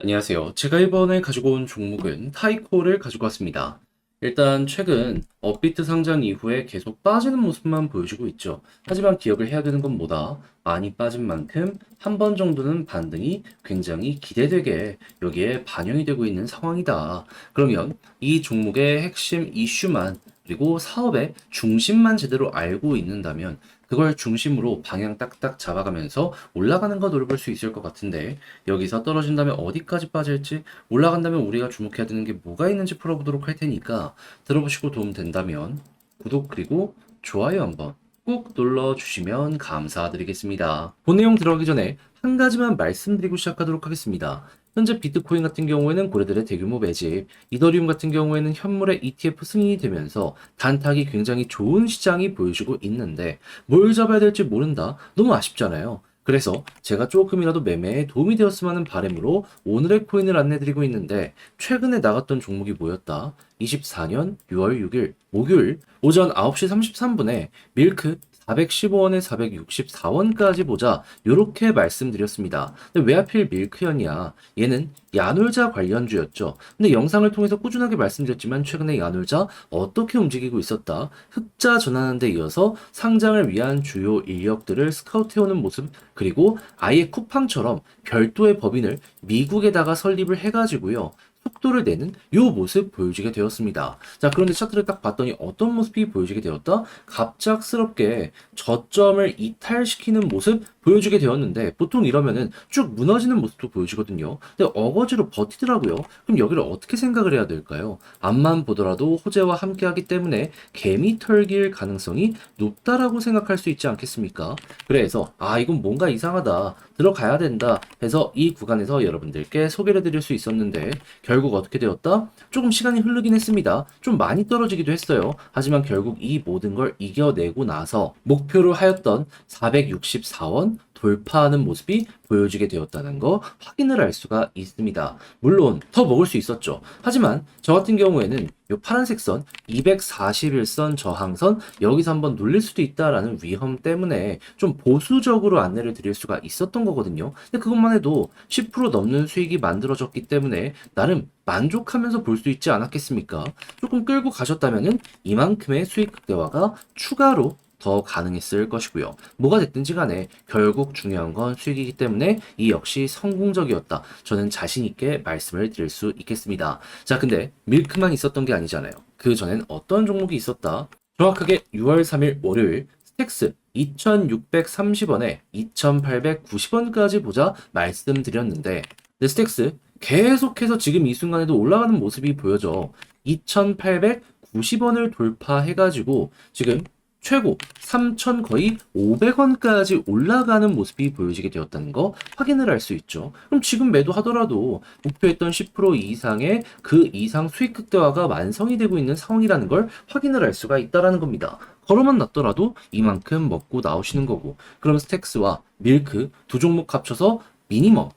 안녕하세요. 제가 이번에 가지고 온 종목은 타이코를 가지고 왔습니다. 일단 최근 업비트 상장 이후에 계속 빠지는 모습만 보여주고 있죠. 하지만 기억을 해야 되는 건 뭐다? 많이 빠진 만큼 한 번 정도는 반등이 굉장히 기대되게 여기에 반영이 되고 있는 상황이다. 그러면 이 종목의 핵심 이슈만 그리고 사업의 중심만 제대로 알고 있는다면 그걸 중심으로 방향 딱딱 잡아가면서 올라가는 거 노려볼 수 있을 것 같은데 여기서 떨어진다면 어디까지 빠질지 올라간다면 우리가 주목해야 되는 게 뭐가 있는지 풀어보도록 할 테니까 들어보시고 도움 된다면 구독 그리고 좋아요 한번 꾹 눌러주시면 감사드리겠습니다. 본 내용 들어가기 전에 한 가지만 말씀드리고 시작하도록 하겠습니다. 현재 비트코인 같은 경우에는 고래들의 대규모 매집, 이더리움 같은 경우에는 현물의 ETF 승인이 되면서 단타기 굉장히 좋은 시장이 보여주고 있는데 뭘 잡아야 될지 모른다? 너무 아쉽잖아요. 그래서 제가 조금이라도 매매에 도움이 되었으면 하는 바람으로 오늘의 코인을 안내드리고 있는데 최근에 나갔던 종목이 뭐였다? 24년 6월 6일 목요일 오전 9시 33분에 밀크 415원에 464원까지 보자 요렇게 말씀드렸습니다. 근데 왜 하필 밀크였냐? 얘는 야놀자 관련주였죠. 근데 영상을 통해서 꾸준하게 말씀드렸지만 최근에 야놀자 어떻게 움직이고 있었다? 흑자 전환하는 데 이어서 상장을 위한 주요 인력들을 스카우트해오는 모습 그리고 아예 쿠팡처럼 별도의 법인을 미국에다가 설립을 해가지고요. 속도를 내는 요 모습 보여지게 되었습니다. 자, 그런데 차트를 딱 봤더니 어떤 모습이 보여지게 되었다? 갑작스럽게 저점을 이탈시키는 모습 보여주게 되었는데 보통 이러면은 쭉 무너지는 모습도 보여지거든요. 근데 어거지로 버티더라고요. 그럼 여기를 어떻게 생각을 해야 될까요? 앞만 보더라도 호재와 함께하기 때문에 개미 털길 가능성이 높다라고 생각할 수 있지 않겠습니까? 그래서 이건 뭔가 이상하다. 들어가야 된다 해서 이 구간에서 여러분들께 소개를 드릴 수 있었는데 결국 어떻게 되었다? 조금 시간이 흐르긴 했습니다. 좀 많이 떨어지기도 했어요. 하지만 결국 이 모든 걸 이겨내고 나서 목표로 하였던 464원 돌파하는 모습이 보여지게 되었다는 거 확인을 할 수가 있습니다. 물론 더 먹을 수 있었죠. 하지만 저 같은 경우에는 이 파란색 선 241선 저항선 여기서 한번 눌릴 수도 있다라는 위험 때문에 좀 보수적으로 안내를 드릴 수가 있었던 거거든요. 근데 그것만 해도 10% 넘는 수익이 만들어졌기 때문에 나름 만족하면서 볼 수 있지 않았겠습니까? 조금 끌고 가셨다면은 이만큼의 수익 극대화가 추가로 더 가능했을 것이고요. 뭐가 됐든지 간에 결국 중요한 건 수익이기 때문에 이 역시 성공적이었다. 저는 자신 있게 말씀을 드릴 수 있겠습니다. 자, 근데 밀크만 있었던 게 아니잖아요. 그 전엔 어떤 종목이 있었다? 정확하게 6월 3일 월요일 스택스 2,630원에 2,890원까지 보자 말씀드렸는데 스택스 계속해서 지금 이 순간에도 올라가는 모습이 보여져 2,890원을 돌파해가지고 지금 최고 3,000 거의 500원까지 올라가는 모습이 보여지게 되었다는 거 확인을 할 수 있죠. 그럼 지금 매도하더라도 목표했던 10% 이상의 그 이상 수익 극대화가 완성이 되고 있는 상황이라는 걸 확인을 할 수가 있다라는 겁니다. 걸어만 놨더라도 이만큼 먹고 나오시는 거고 그럼 스택스와 밀크 두 종목 합쳐서 미니멈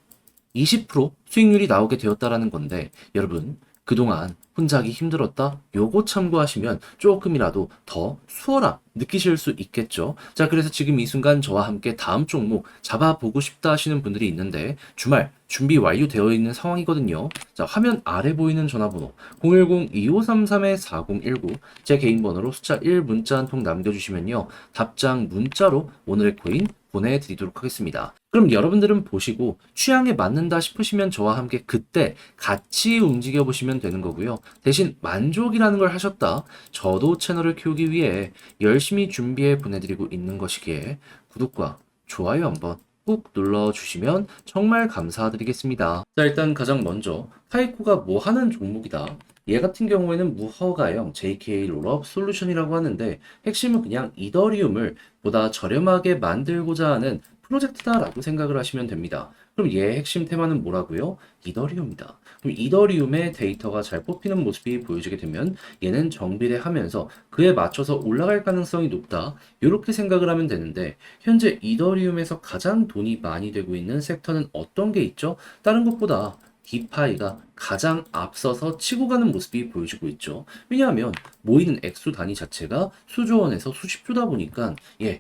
20% 수익률이 나오게 되었다라는 건데 여러분 그동안 혼자 하기 힘들었다? 요거 참고하시면 조금이라도 더 수월함 느끼실 수 있겠죠. 자, 그래서 지금 이 순간 저와 함께 다음 종목 잡아보고 싶다 하시는 분들이 있는데 주말 준비 완료되어 있는 상황이거든요. 자, 화면 아래 보이는 전화번호 010-2533-4019 제 개인 번호로 숫자 1 문자 한 통 남겨주시면요. 답장 문자로 오늘의 코인 보내드리도록 하겠습니다. 그럼 여러분들은 보시고 취향에 맞는다 싶으시면 저와 함께 그때 같이 움직여 보시면 되는 거고요. 대신 만족이라는 걸 하셨다. 저도 채널을 키우기 위해 열심히 준비해 보내드리고 있는 것이기에 구독과 좋아요 한번 꾹 눌러주시면 정말 감사드리겠습니다. 자, 일단 가장 먼저 타이코가 뭐 하는 종목이다. 얘 같은 경우에는 무허가형 JK 롤업 솔루션이라고 하는데 핵심은 그냥 이더리움을 보다 저렴하게 만들고자 하는 프로젝트다라고 생각을 하시면 됩니다. 그럼 얘의 핵심 테마는 뭐라고요? 이더리움이다. 그럼 이더리움의 데이터가 잘 뽑히는 모습이 보여지게 되면 얘는 정비례하면서 그에 맞춰서 올라갈 가능성이 높다. 이렇게 생각을 하면 되는데 현재 이더리움에서 가장 돈이 많이 되고 있는 섹터는 어떤 게 있죠? 다른 것보다 디파이가 가장 앞서서 치고 가는 모습이 보여지고 있죠. 왜냐하면 모이는 액수 단위 자체가 수조 원에서 수십조다 보니까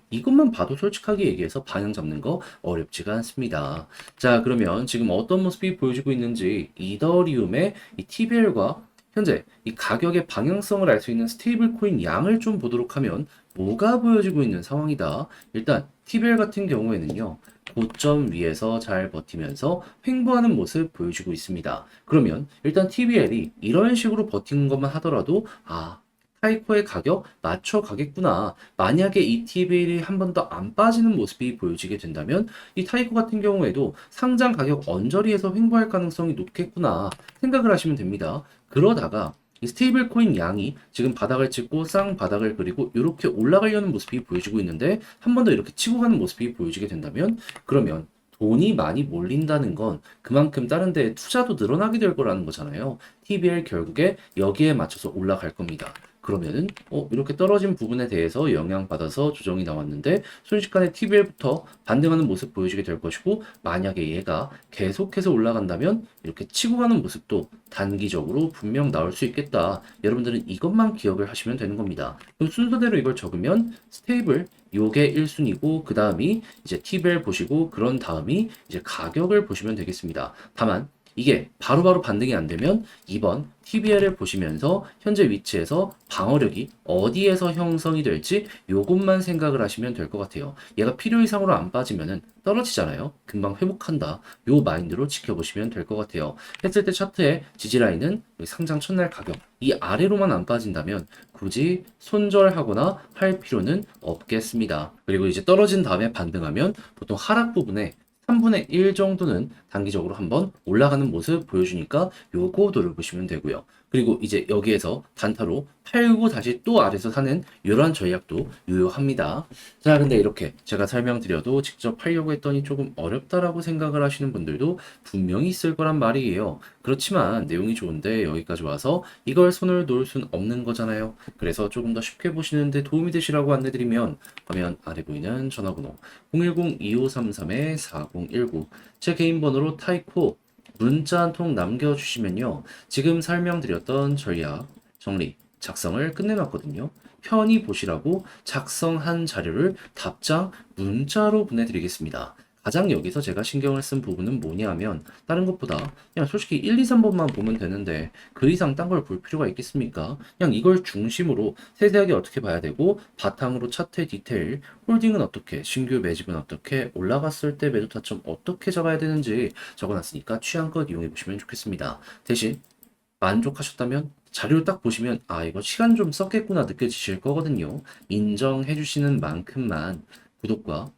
이것만 봐도 솔직하게 얘기해서 방향 잡는 거 어렵지가 않습니다. 자, 그러면 지금 어떤 모습이 보여지고 있는지 이더리움의 이 TBL과 현재 이 가격의 방향성을 알 수 있는 스테이블 코인 양을 좀 보도록 하면 뭐가 보여지고 있는 상황이다. 일단 TBL 같은 경우에는요. 고점 위에서 잘 버티면서 횡보하는 모습 보여주고 있습니다. 그러면 일단 TBL이 이런 식으로 버티는 것만 하더라도 타이코의 가격 맞춰 가겠구나. 만약에 이 TBL이 한 번 더 안 빠지는 모습이 보여지게 된다면 이 타이코 같은 경우에도 상장 가격 언저리에서 횡보할 가능성이 높겠구나 생각을 하시면 됩니다. 그러다가 이 스테이블 코인 양이 지금 바닥을 찍고 쌍바닥을 그리고 이렇게 올라가려는 모습이 보여지고 있는데 한 번 더 이렇게 치고 가는 모습이 보여지게 된다면 그러면 돈이 많이 몰린다는 건 그만큼 다른 데에 투자도 늘어나게 될 거라는 거잖아요. TBL 결국에 여기에 맞춰서 올라갈 겁니다. 그러면은 이렇게 떨어진 부분에 대해서 영향받아서 조정이 나왔는데 순식간에 TBL부터 반등하는 모습 보여주게 될 것이고 만약에 얘가 계속해서 올라간다면 이렇게 치고 가는 모습도 단기적으로 분명 나올 수 있겠다. 여러분들은 이것만 기억을 하시면 되는 겁니다. 그럼 순서대로 이걸 적으면 스테이블 요게 1순위고 그 다음이 이제 TBL 보시고 그런 다음이 이제 가격을 보시면 되겠습니다. 다만 이게 바로바로 반등이 안 되면 2번 TBL을 보시면서 현재 위치에서 방어력이 어디에서 형성이 될지 요것만 생각을 하시면 될 것 같아요. 얘가 필요 이상으로 안 빠지면은 떨어지잖아요. 금방 회복한다. 요 마인드로 지켜보시면 될 것 같아요. 했을 때 차트의 지지라인은 상장 첫날 가격 이 아래로만 안 빠진다면 굳이 손절하거나 할 필요는 없겠습니다. 그리고 이제 떨어진 다음에 반등하면 보통 하락 부분에 3분의 1 정도는 단기적으로 한번 올라가는 모습 보여주니까 요거 노려보시면 되고요. 그리고 이제 여기에서 단타로 팔고 다시 또 아래서 사는 이런 전략도 유효합니다. 자, 근데 이렇게 제가 설명드려도 직접 팔려고 했더니 조금 어렵다라고 생각을 하시는 분들도 분명히 있을 거란 말이에요. 그렇지만 내용이 좋은데 여기까지 와서 이걸 손을 놓을 순 없는 거잖아요. 그래서 조금 더 쉽게 보시는데 도움이 되시라고 안내드리면 화면 아래 보이는 전화번호 010-2533-4019 제 개인 번호로 타이코 문자 한 통 남겨주시면요. 지금 설명드렸던 전략, 정리, 작성을 끝내놨거든요. 편히 보시라고 작성한 자료를 답장 문자로 보내드리겠습니다. 가장 여기서 제가 신경을 쓴 부분은 뭐냐면 다른 것보다 그냥 솔직히 1, 2, 3번만 보면 되는데 그 이상 딴 걸 볼 필요가 있겠습니까? 그냥 이걸 중심으로 세세하게 어떻게 봐야 되고 바탕으로 차트의 디테일, 홀딩은 어떻게, 신규 매집은 어떻게, 올라갔을 때 매도 타점 어떻게 잡아야 되는지 적어놨으니까 취향껏 이용해 보시면 좋겠습니다. 대신 만족하셨다면 자료를 딱 보시면 이거 시간 좀 썼겠구나 느껴지실 거거든요. 인정해 주시는 만큼만 구독과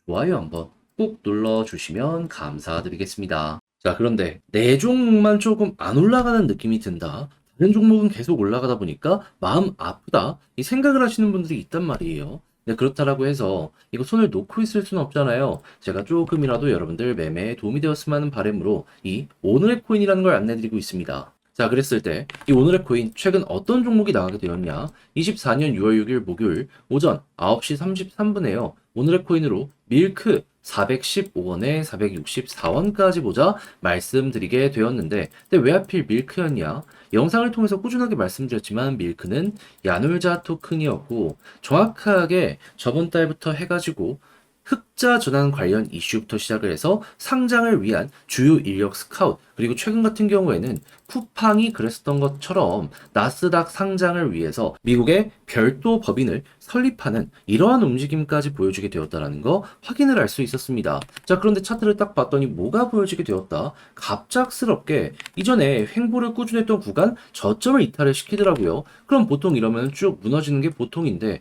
좋아요 한번 꾹 눌러주시면 감사드리겠습니다. 자, 그런데 내 종목만 조금 안 올라가는 느낌이 든다. 다른 종목은 계속 올라가다 보니까 마음 아프다. 이 생각을 하시는 분들이 있단 말이에요. 근데 그렇다라고 해서 이거 손을 놓고 있을 수는 없잖아요. 제가 조금이라도 여러분들 매매에 도움이 되었으면 하는 바람으로 이 오늘의 코인이라는 걸 안내드리고 있습니다. 자, 그랬을 때 이 오늘의 코인 최근 어떤 종목이 나가게 되었냐? 24년 6월 6일 목요일 오전 9시 33분에요. 오늘의 코인으로 밀크 415원에 464원까지 보자 말씀드리게 되었는데 근데 왜 하필 밀크였냐? 영상을 통해서 꾸준하게 말씀드렸지만 밀크는 야놀자 토큰이었고 정확하게 저번 달부터 해가지고 흑자 전환 관련 이슈부터 시작을 해서 상장을 위한 주요 인력 스카웃 그리고 최근 같은 경우에는 쿠팡이 그랬었던 것처럼 나스닥 상장을 위해서 미국의 별도 법인을 설립하는 이러한 움직임까지 보여주게 되었다는 거 확인을 할 수 있었습니다. 자, 그런데 차트를 딱 봤더니 뭐가 보여지게 되었다? 갑작스럽게 이전에 횡보를 꾸준했던 구간 저점을 이탈을 시키더라고요. 그럼 보통 이러면 쭉 무너지는 게 보통인데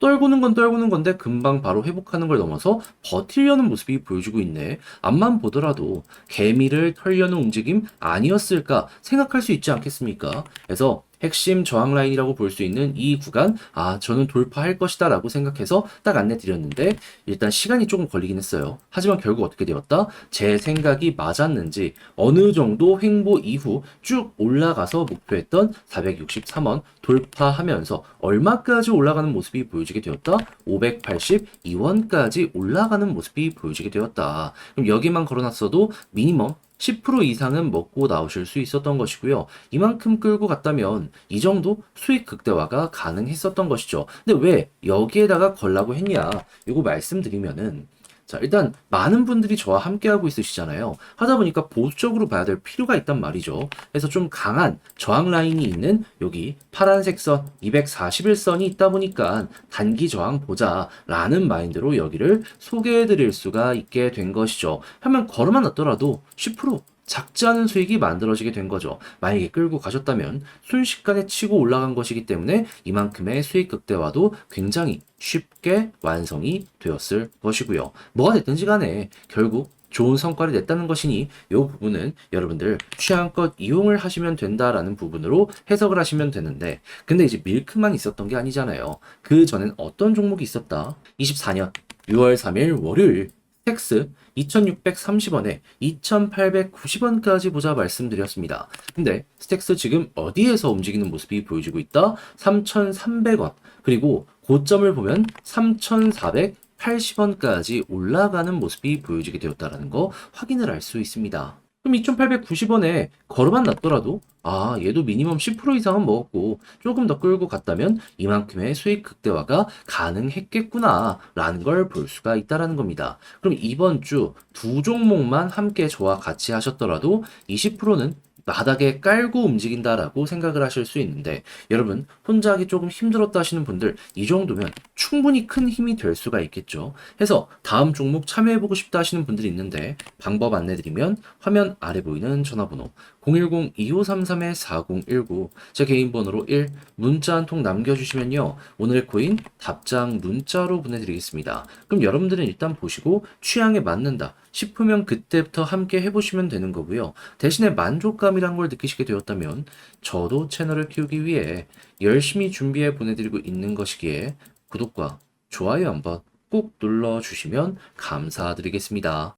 떨구는 건 떨구는 건데 금방 바로 회복하는 걸 넘어서 버티려는 모습이 보여주고 있네. 앞만 보더라도 개미를 털려는 움직임 아니었을까 생각할 수 있지 않겠습니까? 그래서 핵심 저항 라인이라고 볼 수 있는 이 구간 저는 돌파할 것이다 라고 생각해서 딱 안내 드렸는데 일단 시간이 조금 걸리긴 했어요. 하지만 결국 어떻게 되었다? 제 생각이 맞았는지 어느 정도 횡보 이후 쭉 올라가서 목표했던 463원 돌파하면서 얼마까지 올라가는 모습이 보여지게 되었다? 582원까지 올라가는 모습이 보여지게 되었다. 그럼 여기만 걸어놨어도 미니멈 10% 이상은 먹고 나오실 수 있었던 것이고요. 이만큼 끌고 갔다면 이 정도 수익 극대화가 가능했었던 것이죠. 근데 왜 여기에다가 걸라고 했냐? 이거 말씀드리면은 자, 일단 많은 분들이 저와 함께하고 있으시잖아요. 하다 보니까 보수적으로 봐야 될 필요가 있단 말이죠. 그래서 좀 강한 저항 라인이 있는 여기 파란색 선 241선이 있다 보니까 단기 저항 보자라는 마인드로 여기를 소개해 드릴 수가 있게 된 것이죠. 하면 걸어만 놨더라도 10% 작지 않은 수익이 만들어지게 된 거죠. 만약에 끌고 가셨다면 순식간에 치고 올라간 것이기 때문에 이만큼의 수익 극대화도 굉장히 쉽게 완성이 되었을 것이고요. 뭐가 됐든지 간에 결국 좋은 성과를 냈다는 것이니 이 부분은 여러분들 취향껏 이용을 하시면 된다라는 부분으로 해석을 하시면 되는데, 근데 이제 밀크만 있었던 게 아니잖아요. 그 전엔 어떤 종목이 있었다? 24년 6월 3일 월요일 스택스 2630원에 2890원까지 보자 말씀드렸습니다. 근데 스택스 지금 어디에서 움직이는 모습이 보여지고 있다? 3300원. 그리고 고점을 보면 3480원까지 올라가는 모습이 보여지게 되었다는 거 확인을 할 수 있습니다. 그럼 2890원에 걸어만 놨더라도 얘도 미니멈 10% 이상은 먹었고 조금 더 끌고 갔다면 이만큼의 수익 극대화가 가능했겠구나 라는 걸 볼 수가 있다라는 겁니다. 그럼 이번 주 두 종목만 함께 저와 같이 하셨더라도 20%는 바닥에 깔고 움직인다라고 생각을 하실 수 있는데, 여러분 혼자 하기 조금 힘들었다 하시는 분들 이 정도면 충분히 큰 힘이 될 수가 있겠죠. 해서 다음 종목 참여해보고 싶다 하시는 분들이 있는데 방법 안내드리면 화면 아래 보이는 전화번호 010-2533-4019 제 개인 번호로 1 문자 한 통 남겨주시면요 오늘의 코인 답장 문자로 보내드리겠습니다. 그럼 여러분들은 일단 보시고 취향에 맞는다 싶으면 그때부터 함께 해보시면 되는 거고요. 대신에 만족감이란 걸 느끼시게 되었다면 저도 채널을 키우기 위해 열심히 준비해 보내드리고 있는 것이기에 구독과 좋아요 한번 꾹 눌러주시면 감사드리겠습니다.